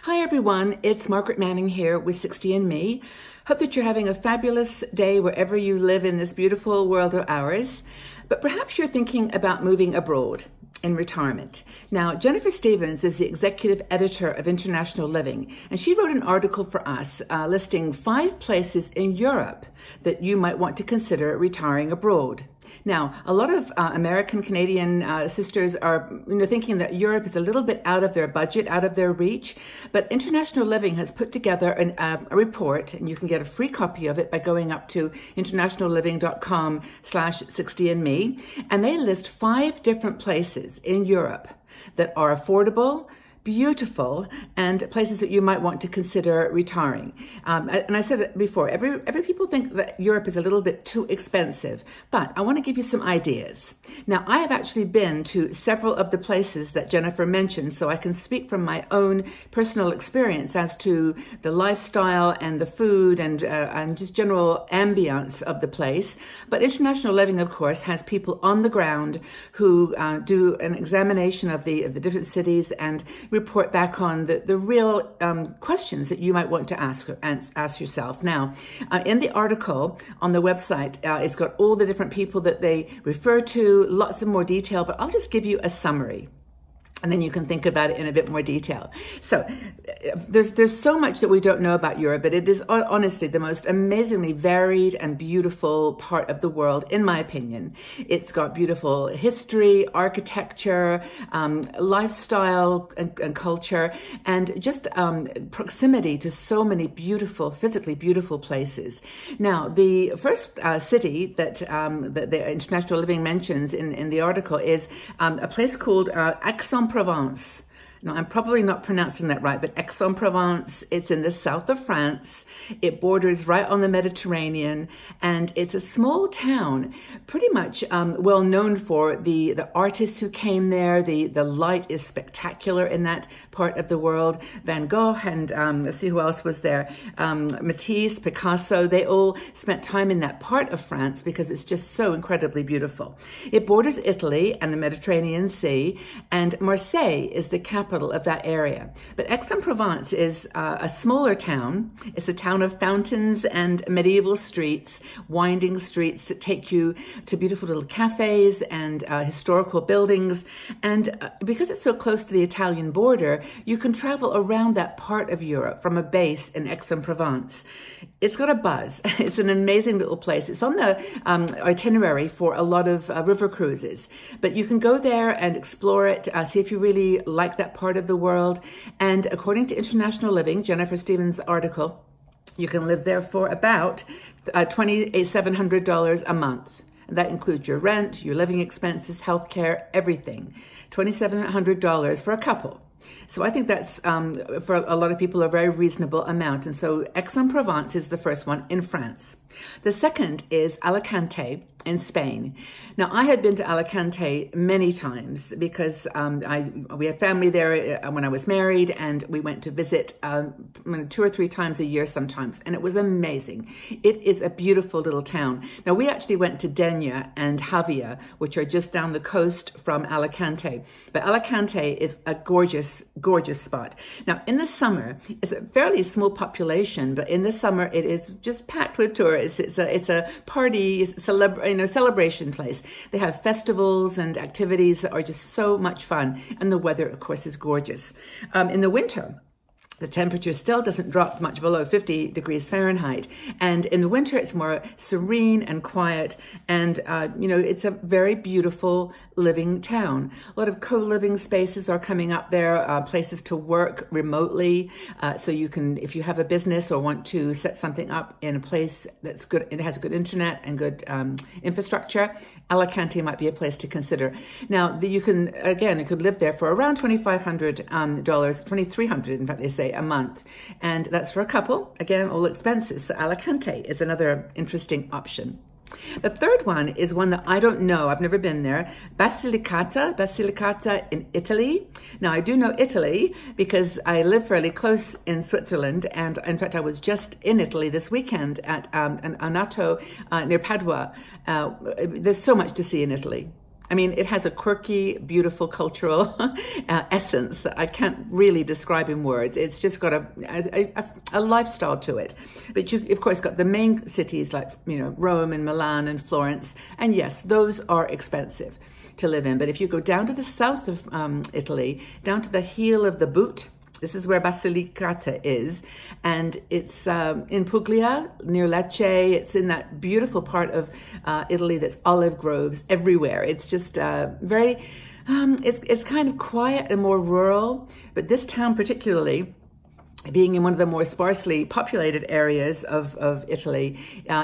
Hi everyone, it's Margaret Manning here with 60andMe. Hope that you're having a fabulous day wherever you live in this beautiful world of ours. But perhaps you're thinking about moving abroad in retirement. Now, Jennifer Stevens is the executive editor of International Living, and she wrote an article for us listing 5 places in Europe that you might want to consider retiring abroad. Now, a lot of American, Canadian sisters are thinking that Europe is a little bit out of their budget, out of their reach, but International Living has put together a report, and you can get a free copy of it by going up to internationalliving.com/60andme, and they list 5 different places in Europe that are affordable, beautiful, and places that you might want to consider retiring. And I said it before, every people think that Europe is a little bit too expensive, but I want to give you some ideas. Now, I have actually been to several of the places that Jennifer mentioned, so I can speak from my own personal experience as to the lifestyle and the food and just general ambience of the place. But International Living, of course, has people on the ground who do an examination of the different cities and report back on the real questions that you might want to ask yourself. Now, in the article on the website, it's got all the different people that they refer to, lots of more detail, but I'll just give you a summary, and then you can think about it in a bit more detail. So there's so much that we don't know about Europe, but it is honestly the most amazingly varied and beautiful part of the world, in my opinion. It's got beautiful history, architecture, lifestyle and culture, and just proximity to so many beautiful, physically beautiful places. Now, the first city that the International Living mentions in the article is a place called Aix-en-Provence. Now, I'm probably not pronouncing that right, but Aix-en-Provence, it's in the south of France. It borders right on the Mediterranean, and it's a small town, pretty much well known for the artists who came there. The light is spectacular in that part of the world. Van Gogh and let's see who else was there. Matisse, Picasso, they all spent time in that part of France because it's just so incredibly beautiful. It borders Italy and the Mediterranean Sea, and Marseille is the capital of that area. But Aix-en-Provence is a smaller town. It's a town of fountains and medieval streets, winding streets that take you to beautiful little cafes and historical buildings. And because it's so close to the Italian border, you can travel around that part of Europe from a base in Aix-en-Provence. It's got a buzz. It's an amazing little place. It's on the itinerary for a lot of river cruises, but you can go there and explore it, see if you really like that part of the world. And according to International Living, Jennifer Stevens' article, you can live there for about $2,700 a month. And that includes your rent, your living expenses, healthcare, everything. $2,700 for a couple. So I think that's, for a lot of people, a very reasonable amount. And so Aix-en-Provence is the first one in France. The second is Alicante in Spain. Now, I had been to Alicante many times because we had family there when I was married, and we went to visit 2 or 3 times a year sometimes, and it was amazing. It is a beautiful little town. Now, we actually went to Denia and Javia, which are just down the coast from Alicante. But Alicante is a gorgeous, gorgeous spot. Now, in the summer, it's a fairly small population, but in the summer, it is just packed with tourists. It's a party, celebration place. They have festivals and activities that are just so much fun. And the weather, of course, is gorgeous. In the winter, the temperature still doesn't drop much below 50 degrees Fahrenheit. And in the winter, it's more serene and quiet. And, it's a very beautiful living town. A lot of co-living spaces are coming up there, places to work remotely. So you can, if you have a business or want to set something up in a place that's good, it has good internet and good infrastructure, Alicante might be a place to consider. Now, you could live there for around $2,500, $2,300, in fact, they say, a month. And that's for a couple. Again, all expenses. So Alicante is another interesting option. The third one is one that I don't know. I've never been there. Basilicata in Italy. Now, I do know Italy because I live fairly close in Switzerland. And in fact, I was just in Italy this weekend at an Anato near Padua. There's so much to see in Italy. I mean, it has a quirky, beautiful cultural essence that I can't really describe in words. It's just got a lifestyle to it. But you've, of course, got the main cities like, you know, Rome and Milan and Florence. And yes, those are expensive to live in. But if you go down to the south of Italy, down to the heel of the boot, this is where Basilicata is, and it's in Puglia, near Lecce. It's in that beautiful part of Italy that's olive groves everywhere. It's just very, it's kind of quiet and more rural, but this town particularly, being in one of the more sparsely populated areas of Italy,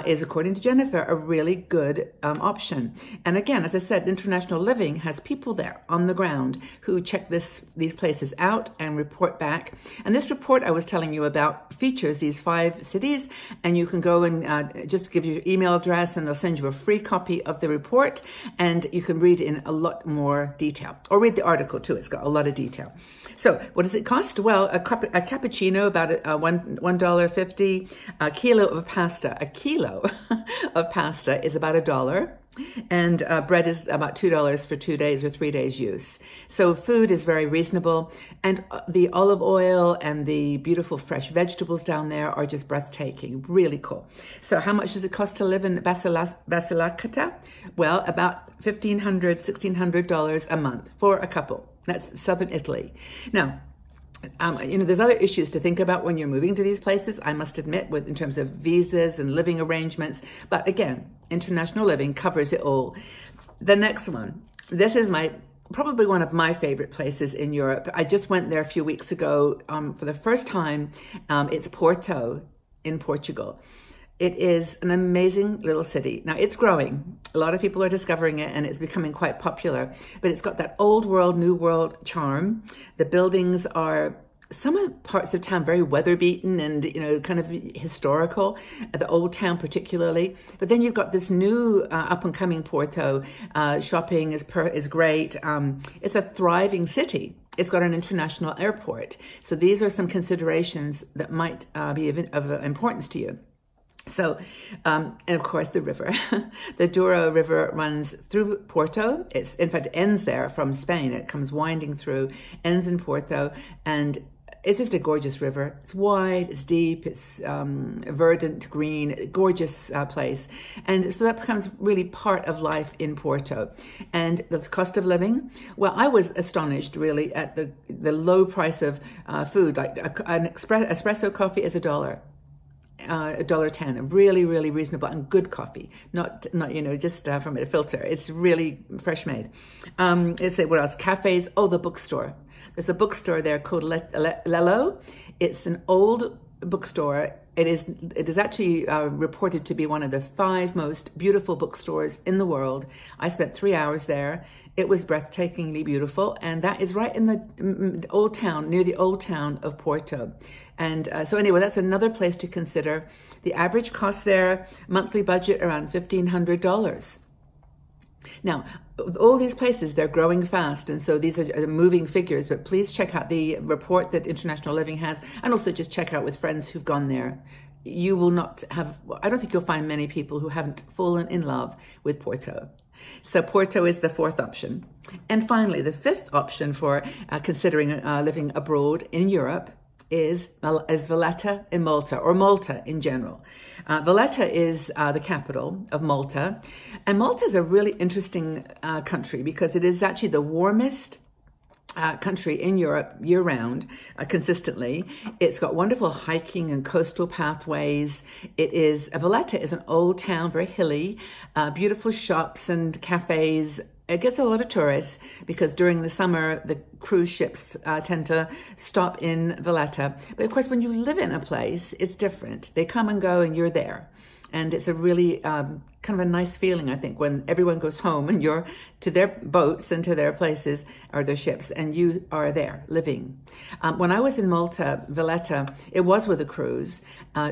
is, according to Jennifer, a really good option. And again, as I said, International Living has people there on the ground who check these places out and report back. And this report I was telling you about features these 5 cities, and you can go and just give your email address and they'll send you a free copy of the report, and you can read in a lot more detail. Or read the article too, it's got a lot of detail. So what does it cost? Well, a cappuccino, about $1.50. A kilo of pasta. A kilo of pasta is about $1. And bread is about $2 for 2 days or 3 days use. So food is very reasonable. And the olive oil and the beautiful fresh vegetables down there are just breathtaking. Really cool. So how much does it cost to live in Basilicata? Well, about $1,500, $1,600 a month for a couple. That's southern Italy. Now, you know, there's other issues to think about when you're moving to these places, I must admit, in terms of visas and living arrangements. But again, International Living covers it all. The next one, this is probably one of my favorite places in Europe. I just went there a few weeks ago for the first time. It's Porto in Portugal. It is an amazing little city. Now, it's growing. A lot of people are discovering it, and it's becoming quite popular. But it's got that old world, new world charm. The buildings are, some of the parts of town, very weather-beaten and, you know, kind of historical, the old town particularly. But then you've got this new up-and-coming Porto. Shopping is great. It's a thriving city. It's got an international airport. So these are some considerations that might be of importance to you. So, and of course, the river. The Douro River runs through Porto. It's, in fact, ends there from Spain. It comes winding through, ends in Porto, and it's just a gorgeous river. It's wide, it's deep, it's verdant, green, gorgeous place. And so that becomes really part of life in Porto. And the cost of living, well, I was astonished really at the low price of food. Like an espresso coffee is $1. $1.10, really, really reasonable and good coffee, not you know, just from a filter. It's really fresh made. Let's say what else? Cafes. Oh, the bookstore. There's a bookstore there called Lello. It's an old bookstore. It is actually reported to be one of the 5 most beautiful bookstores in the world. I spent 3 hours there. It was breathtakingly beautiful, and that is right in the old town, near the old town of Porto. And so anyway, that's another place to consider. The average cost there, monthly budget, around $1,500. Now, all these places, they're growing fast, and so these are moving figures, but please check out the report that International Living has, and also just check out with friends who've gone there. You will not have, I don't think you'll find many people who haven't fallen in love with Porto. So Porto is the 4th option. And finally, the 5th option for considering living abroad in Europe is Valletta in Malta, or Malta in general. Valletta is the capital of Malta. And Malta is a really interesting country because it is actually the warmest country in Europe year-round, consistently. It's got wonderful hiking and coastal pathways. Valletta is an old town, very hilly, beautiful shops and cafes. It gets a lot of tourists because during the summer, the cruise ships tend to stop in Valletta. But of course, when you live in a place, it's different. They come and go and you're there. And it's a really kind of a nice feeling, I think, when everyone goes home and you're to their boats and to their places or their ships, and you are there living. When I was in Malta, Valletta, it was with a cruise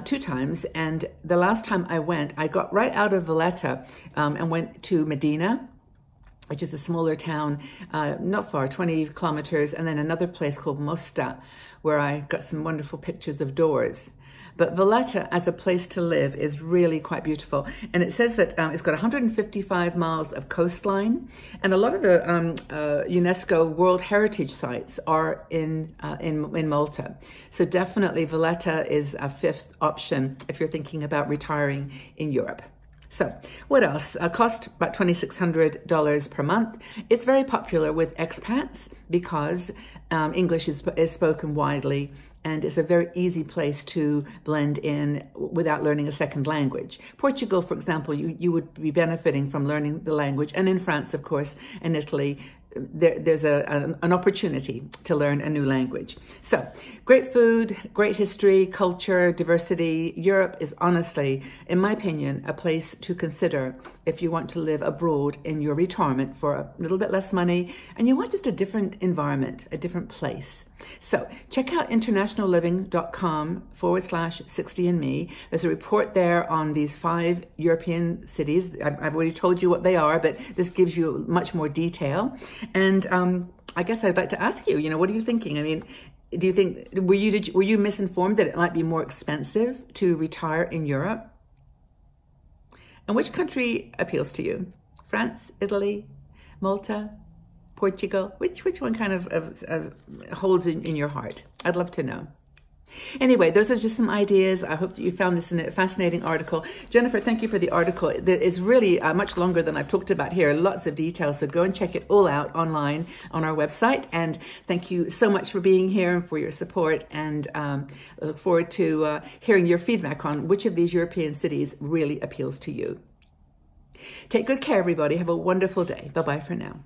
2 times. And the last time I went, I got right out of Valletta and went to Medina. which is a smaller town, not far, 20 kilometers, and then another place called Mosta, where I got some wonderful pictures of doors. But Valletta as a place to live is really quite beautiful. And it says that it's got 155 miles of coastline. And a lot of the UNESCO World Heritage Sites are in Malta. So definitely Valletta is a fifth option if you're thinking about retiring in Europe. So what else? Cost about $2,600 per month. It's very popular with expats because English is spoken widely, and it's a very easy place to blend in without learning a second language. Portugal, for example, you would be benefiting from learning the language. And in France, of course, and Italy, there's an opportunity to learn a new language. So great food, great history, culture, diversity. Europe is honestly, in my opinion, a place to consider if you want to live abroad in your retirement for a little bit less money and you want just a different environment, a different place. So check out internationalliving.com/60andme. There's a report there on these 5 European cities. I've already told you what they are, but this gives you much more detail. And I guess I'd like to ask you, what are you thinking? I mean, do you think, were you misinformed that it might be more expensive to retire in Europe? And which country appeals to you? France, Italy, Malta, Portugal? Which one kind of holds in your heart? I'd love to know. Anyway, those are just some ideas. I hope that you found this a fascinating article. Jennifer, thank you for the article. It is really much longer than I've talked about here. Lots of details. So go and check it all out online on our website. And thank you so much for being here and for your support. And I look forward to hearing your feedback on which of these European cities really appeals to you. Take good care, everybody. Have a wonderful day. Bye-bye for now.